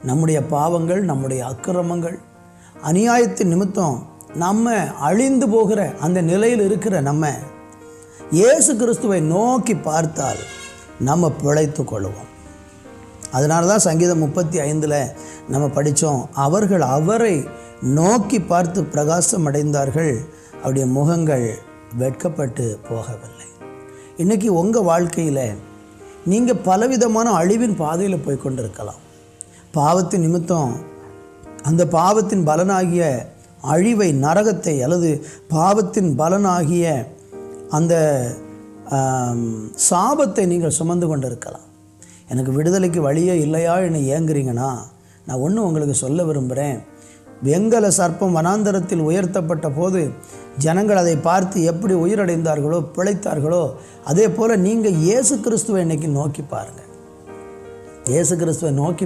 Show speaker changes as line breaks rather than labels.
நம்முடைய பாவங்கள், நம்முடைய அக்கிரமங்கள், அநியாயத்தின் நிமித்தம் நம்ம அழிந்து போகிற அந்த நிலையில் இருக்கிற நம்ம இயேசு கிறிஸ்துவை நோக்கி பார்த்தால் நம்ம பிழைத்து கொள்வோம். அதனால தான் சங்கீதம் 35 நம்ம படித்தோம், அவர்கள் அவரை நோக்கி பார்த்து பிரகாசம் அடைந்தார்கள், அவருடைய முகங்கள் வெட்கப்பட்டு போகவில்லை. இன்றைக்கி உங்கள் வாழ்க்கையில் நீங்கள் பலவிதமான அழிவின் பாதையில் போய் கொண்டிருக்கலாம். பாவத்தின் நிமித்தம் அந்த பாவத்தின் பலனாகிய அழிவை, நரகத்தை, அல்லது பாவத்தின் பலனாகிய அந்த சாபத்தை நீங்கள் சுமந்து கொண்டு இருக்கலாம். எனக்கு விடுதலைக்கு வழியே இல்லையா என்று ஏங்குறீங்கன்னா, நான் ஒன்று உங்களுக்கு சொல்ல விரும்புகிறேன். வெங்கல சர்ப்பம் வனாந்தரத்தில் உயர்த்தப்பட்ட போது ஜனங்கள் அதை பார்த்து எப்படி உயிரடைந்தார்களோ, பிழைத்தார்களோ, அதே போல் நீங்கள் இயேசு கிறிஸ்துவை இன்றைக்கி நோக்கி பாருங்கள். இயேசு கிறிஸ்துவை நோக்கி